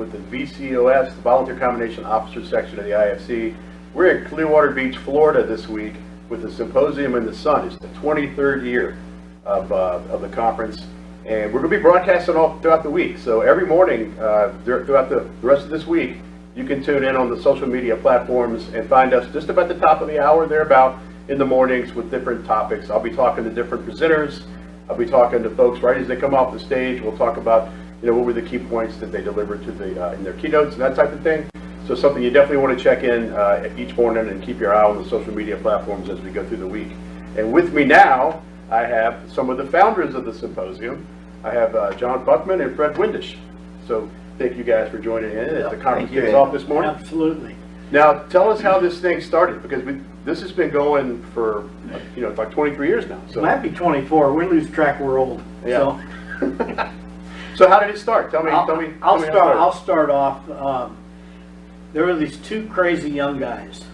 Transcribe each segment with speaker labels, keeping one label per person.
Speaker 1: with the VCOS, the Volunteer Combination Officer Section of the IFC. We're in Clearwater Beach, Florida this week with the Symposium in the Sun. It's the 23rd year of the conference, and we're going to be broadcasting all throughout the week. So every morning throughout the rest of this week, you can tune in on the social media platforms and find us just about the top of the hour, thereabout, in the mornings with different topics. I'll be talking to different presenters. I'll be talking to folks right as they come off the stage. We'll talk about, what were the key points that they delivered to the in their keynotes and that type of thing. So something you definitely want to check in each morning and keep your eye on the social media platforms as we go through the week. And with me now, I have some of the founders of the Symposium. I have John Buckman and Fred Windisch. So thank you guys for joining in as the conference kicks off this morning.
Speaker 2: Absolutely.
Speaker 1: Now, tell us how this thing started, because this has been going for, it's like 23 years now. So.
Speaker 2: It might be 24. We lose track. We're old.
Speaker 1: Yeah. So, so how did it start? Tell me.
Speaker 2: I'll start off. There were these two crazy young guys,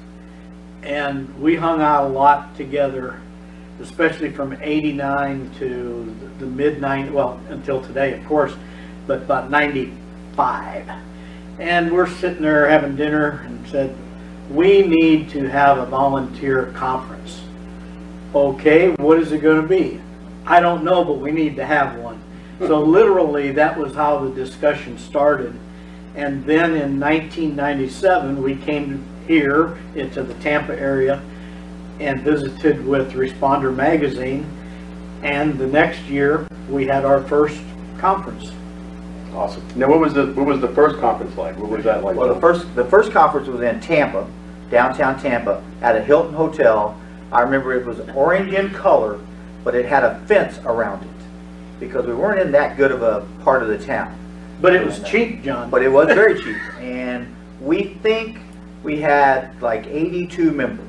Speaker 2: and we hung out a lot together, especially from '89 to the mid-90s, well, until today, of course, but about 95. And we're sitting there having dinner and said, we need to have a volunteer conference. Okay, what is it going to be? I don't know, but we need to have one. So literally, that was how the discussion started. And then in 1997, we came here into the Tampa area and visited with Responder Magazine. And the next year, we had our first conference.
Speaker 1: Awesome. Now, what was the first conference like? What was that like?
Speaker 3: Well, the first conference was in Tampa, downtown Tampa, at a Hilton Hotel. I remember it was orange in color, but it had a fence around it because we weren't in that good of a part of the town.
Speaker 2: But it was cheap, John.
Speaker 3: But it was very cheap, and we think we had like 82 members.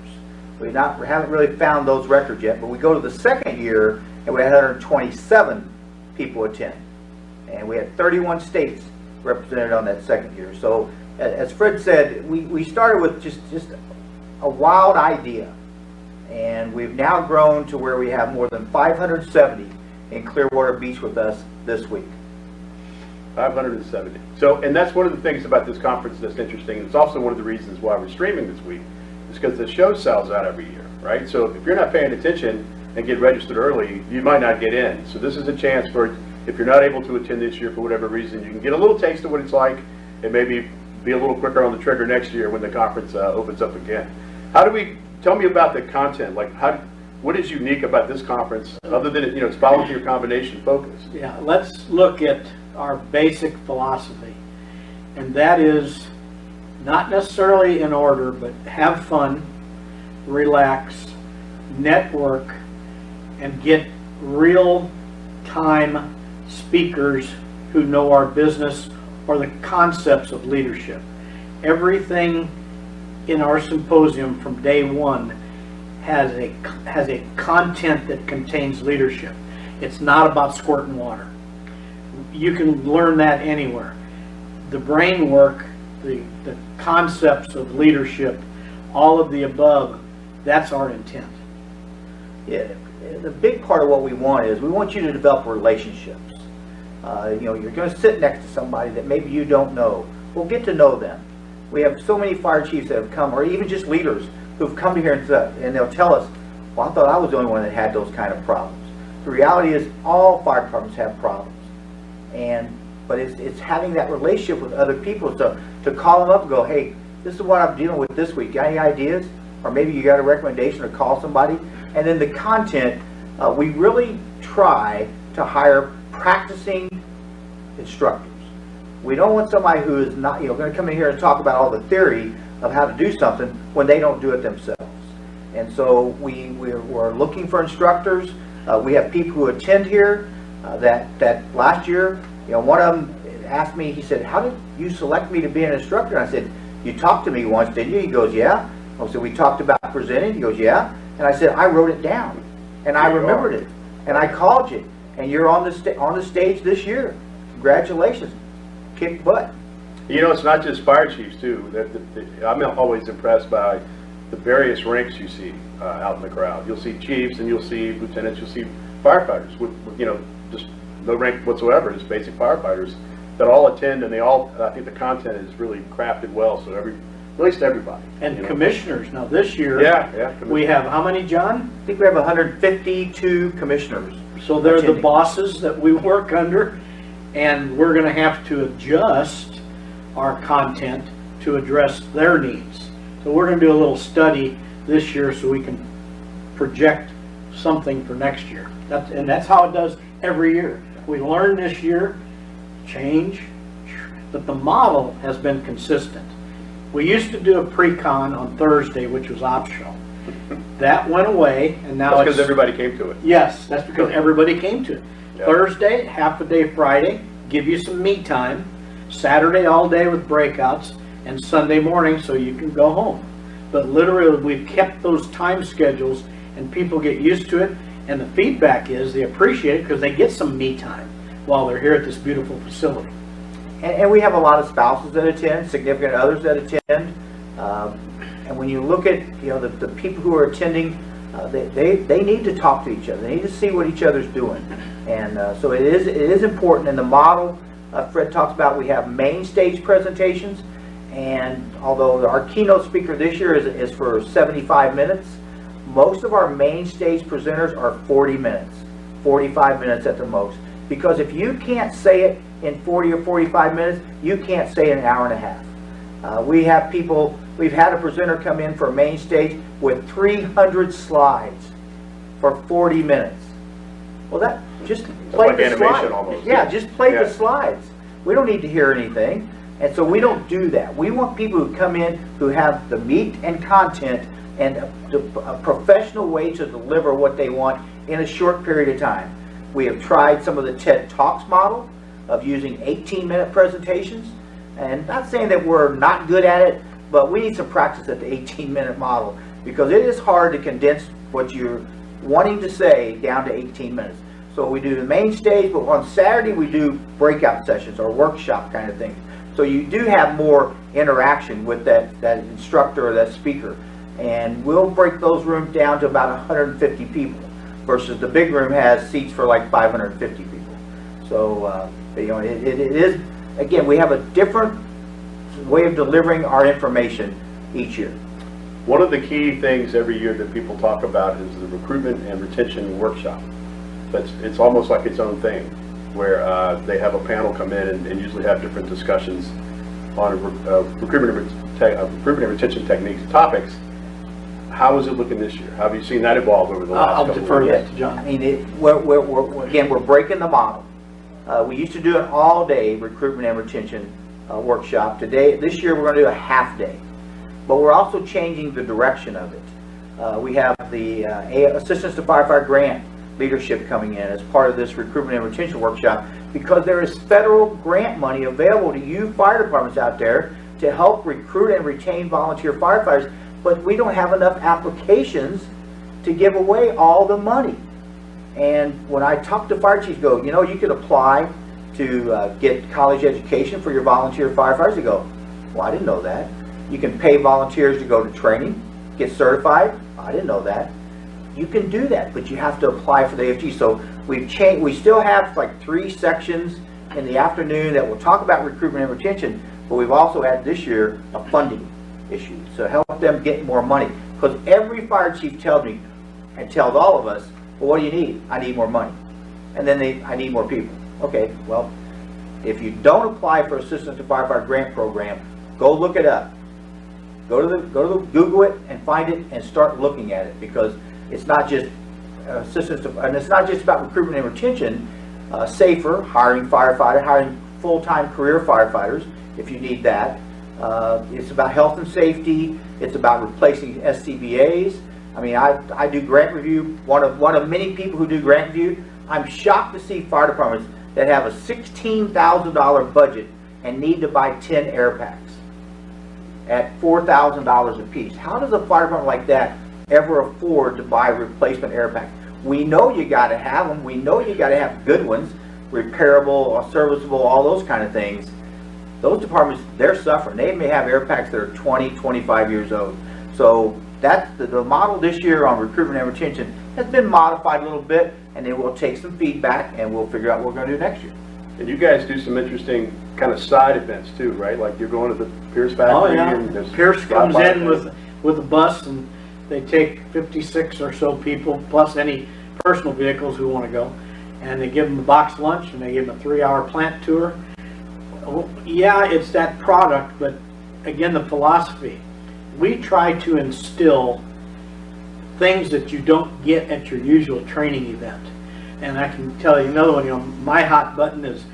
Speaker 3: We haven't really found those records yet, but we go to the second year and we had 127 people attend. And we had 31 states represented on that second year. So, as Fred said, we started with just a wild idea. And we've now grown to where we have more than 570 in Clearwater Beach with us this week.
Speaker 1: 570. So, and that's one of the things about this conference that's interesting. It's also one of the reasons why we're streaming this week, is because the show sells out every year, right? So if you're not paying attention and get registered early, you might not get in. So this is a chance for, if you're not able to attend this year for whatever reason, you can get a little taste of what it's like and maybe be a little quicker on the trigger next year when the conference opens up again. Tell me about the content. Like, what is unique about this conference other than it's volunteer combination focused?
Speaker 2: Yeah, let's look at our basic philosophy. And that is not necessarily in order, but have fun, relax, network, and get real-time speakers who know our business or the concepts of leadership. Everything in our symposium from day one has a content that contains leadership. It's not about squirting water. You can learn that anywhere. The brain work, the concepts of leadership, all of the above, that's our intent.
Speaker 3: Yeah, the big part of what we want is we want you to develop relationships. You're going to sit next to somebody that maybe you don't know. Well, get to know them. We have so many fire chiefs that have come, or even just leaders who've come here and they'll tell us, well, I thought I was the only one that had those kind of problems. The reality is all fire departments have problems. But it's having that relationship with other people to call them up and go, hey, this is what I'm dealing with this week. Got any ideas? Or maybe you got a recommendation, or call somebody. And then the content, we really try to hire practicing instructors. We don't want somebody who is not going to come in here and talk about all the theory of how to do something when they don't do it themselves. And so we're looking for instructors. We have people who attend here that last year, one of them asked me, he said, how did you select me to be an instructor? And I said, you talked to me once, didn't you? He goes, yeah. I said, we talked about presenting. He goes, yeah. And I said, I wrote it down, and I remembered it, and I called you, and you're on the stage this year. Congratulations. Kick butt.
Speaker 1: It's not just fire chiefs too. I'm always impressed by the various ranks you see out in the crowd. You'll see chiefs, and you'll see lieutenants, you'll see firefighters with just no rank whatsoever, just basic firefighters. that all attend, and I think the content is really crafted well, so at least everybody.
Speaker 2: And
Speaker 1: you know.
Speaker 2: commissioners, now this year,
Speaker 1: Yeah.
Speaker 2: we have how many, John?
Speaker 3: I think we have 152 commissioners.
Speaker 2: So they're the
Speaker 3: attending.
Speaker 2: bosses that we work under, and we're gonna have to adjust our content to address their needs. So we're gonna do a little study this year so we can project something for next year. And that's how it does every year. We learn this year, change, but the model has been consistent. We used to do a pre-con on Thursday, which was optional. That went away, and now
Speaker 1: That's
Speaker 2: it's...
Speaker 1: because everybody came to it.
Speaker 2: Yes, that's because everybody came to it.
Speaker 1: Yeah.
Speaker 2: Thursday, half a day Friday, give you some me time. Saturday all day with breakouts, and Sunday morning so you can go home. But literally, we've kept those time schedules, and people get used to it, and the feedback is they appreciate it because they get some me time while they're here at this beautiful facility.
Speaker 3: And we have a lot of spouses that attend, significant others that attend. And when you look at, the people who are attending, they need to talk to each other. They need to see what each other's doing. And so it is important. In the model Fred talks about, we have main stage presentations. And although our keynote speaker this year is for 75 minutes, most of our main stage presenters are 40 minutes, 45 minutes at the most. Because if you can't say it in 40 or 45 minutes, you can't say it in an hour and a half. We've had a presenter come in for main stage with 300 slides for 40 minutes. Well, that just play
Speaker 1: like
Speaker 3: the
Speaker 1: animation
Speaker 3: slides.
Speaker 1: almost.
Speaker 3: Yeah, just play
Speaker 1: Yeah.
Speaker 3: the slides. We don't need to hear anything. And so we don't do that. We want people who come in who have the meat and content and a professional way to deliver what they want in a short period of time. We have tried some of the TED Talks model of using 18-minute presentations. And not saying that we're not good at it, but we need some practice at the 18-minute model because it is hard to condense what you're wanting to say down to 18 minutes. So we do the main stage, but on Saturday we do breakout sessions or workshop kind of things. So you do have more interaction with that instructor or that speaker. And we'll break those rooms down to about 150 people versus the big room has seats for like 550 people. So, it is, again, we have a different way of delivering our information each year.
Speaker 1: One of the key things every year that people talk about is the recruitment and retention workshop. It's almost like its own thing, where they have a panel come in and usually have different discussions on recruitment and retention techniques, topics. How is it looking this year? How have you seen that evolve over the last
Speaker 2: I'll
Speaker 1: couple
Speaker 2: defer
Speaker 1: of years?
Speaker 2: that to John.
Speaker 3: I mean, we're breaking the model. We used to do an all-day recruitment and retention workshop. This year we're going to do a half-day. But we're also changing the direction of it. We have the Assistance to Firefighter Grant leadership coming in as part of this recruitment and retention workshop because there is federal grant money available to you fire departments out there to help recruit and retain volunteer firefighters, but we don't have enough applications to give away all the money. And when I talk to fire chiefs, you could apply to get college education for your volunteer firefighters. They go, well, I didn't know that. You can pay volunteers to go to training, get certified. I didn't know that. You can do that, but you have to apply for the AFG. So we've changed. We still have like 3 sections in the afternoon that will talk about recruitment and retention, but we've also had this year a funding issue. So help them get more money. Because every fire chief tells me, and tells all of us, well, what do you need? I need more money. And then I need more people. Okay, well, if you don't apply for Assistance to Firefighter Grant Program, go look it up. Go to the Google it and find it and start looking at it because it's not just and it's not just about recruitment and retention. Safer, hiring full-time career firefighters if you need that. It's about health and safety. It's about replacing SCBAs. I mean, I do grant review. One of many people who do grant review. I'm shocked to see fire departments that have a $16,000 budget and need to buy 10 air packs at $4,000 a piece. How does a fire department like that ever afford to buy replacement air packs? We know you got to have them. We know you got to have good ones, repairable or serviceable, all those kind of things. Those departments, they're suffering. They may have air packs that are 20, 25 years old. So that's the model this year on recruitment and retention has been modified a little bit, and then we'll take some feedback and we'll figure out what we're going to do next year.
Speaker 1: And you guys do some interesting kind of side events too, right? Like you're going to the Pierce factory.
Speaker 2: Oh, yeah.
Speaker 1: And there's
Speaker 2: Pierce comes
Speaker 1: drive-by
Speaker 2: in
Speaker 1: events.
Speaker 2: with a bus, and they take 56 or so people, plus any personal vehicles who want to go. And they give them a box lunch, and they give them a 3-hour plant tour. Oh, yeah, it's that product, but again, the philosophy. We try to instill things that you don't get at your usual training event. And I can tell you another one, my hot button is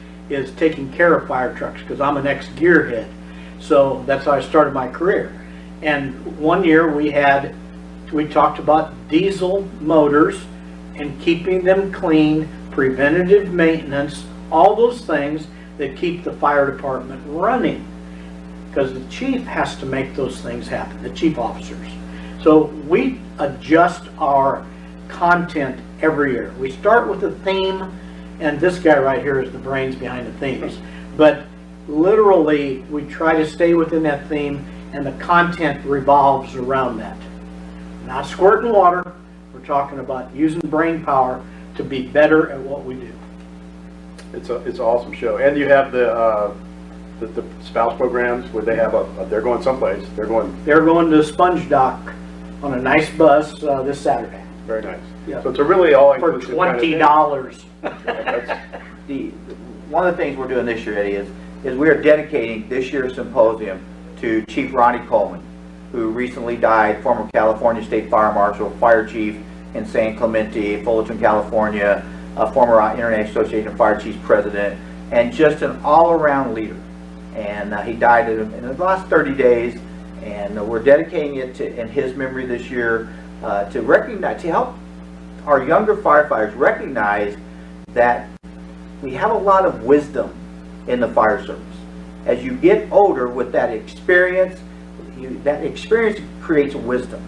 Speaker 2: taking care of fire trucks, because I'm an ex-gearhead. So that's how I started my career. And one year we talked about diesel motors and keeping them clean, preventative maintenance, all those things that keep the fire department running. Because the chief has to make those things happen, the chief officers. So we adjust our content every year. We start with a theme, and this guy right here is the brains behind the themes. But literally, we try to stay within that theme, and the content revolves around that. Not squirting water, we're talking about using brain power to be better at what we do.
Speaker 1: It's an awesome show. And you have the spouse programs where they have they're going someplace. They're going
Speaker 2: to Sponge Dock on a nice bus this Saturday.
Speaker 1: Very nice.
Speaker 2: Yeah.
Speaker 1: So it's a really all
Speaker 2: For
Speaker 1: inclusive
Speaker 2: $20.
Speaker 3: One of the things we're doing this year, Eddie, is we are dedicating this year's symposium to Chief Ronnie Coleman, who recently died, former California State Fire Marshal, Fire Chief in San Clemente, Fullerton, California, former International Association of Fire Chiefs President, and just an all-around leader. And he died in the last 30 days, and we're dedicating it in his memory this year to help our younger firefighters recognize that we have a lot of wisdom in the fire service. As you get older with that experience creates wisdom.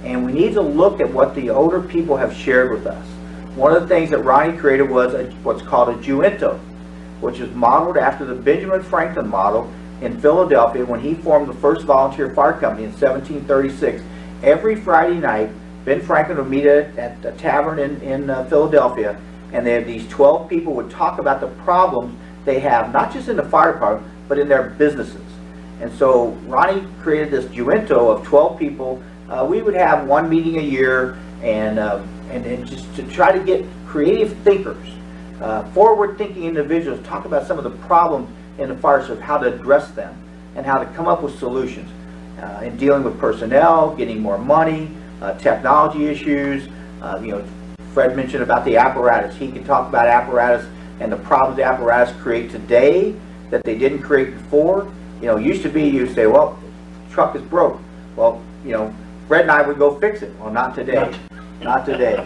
Speaker 3: And we need to look at what the older people have shared with us. One of the things that Ronnie created was what's called a Juento, which is modeled after the Benjamin Franklin model in Philadelphia when he formed the first volunteer fire company in 1736. Every Friday night, Ben Franklin would meet at a tavern in Philadelphia, and they have these 12 people would talk about the problems they have, not just in the fire department, but in their businesses. And so Ronnie created this Juento of 12 people. We would have one meeting a year, and just to try to get creative thinkers, forward-thinking individuals, talk about some of the problems in the fire service, how to address them, and how to come up with solutions in dealing with personnel, getting more money, technology issues. Fred mentioned about the apparatus. He can talk about apparatus and the problems the apparatus create today that they didn't create before. Used to be you say, well, the truck is broke. Well, Fred and I would go fix it. Well, not today. Not today.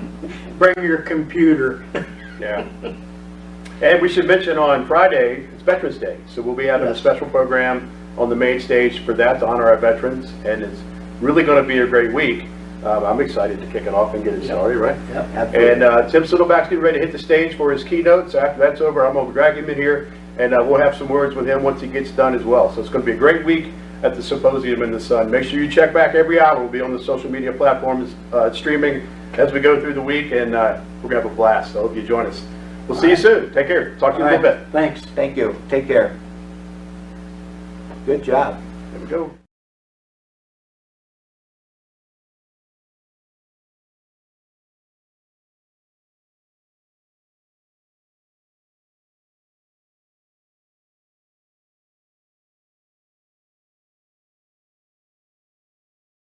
Speaker 2: Bring your computer.
Speaker 1: Yeah. And we should mention on Friday, it's Veterans Day. So we'll be having a special program on the main stage for that to honor our veterans. And it's really going to be a great week. I'm excited to kick it off and get it started, right?
Speaker 2: Yep,
Speaker 1: absolutely. And Tim Siddleback's getting ready to hit the stage for his keynote. So after that's over, I'm going to drag him in here, and we'll have some words with him once he gets done as well. So it's going to be a great week at the Symposium in the Sun. Make sure you check back every hour. We'll be on the social media platforms streaming as we go through the week, and we're going to have a blast. So I hope you join us. We'll see you soon. Take care. Talk to you in a little bit.
Speaker 2: Thanks.
Speaker 3: Thank you. Take care. Good job.
Speaker 1: There we go.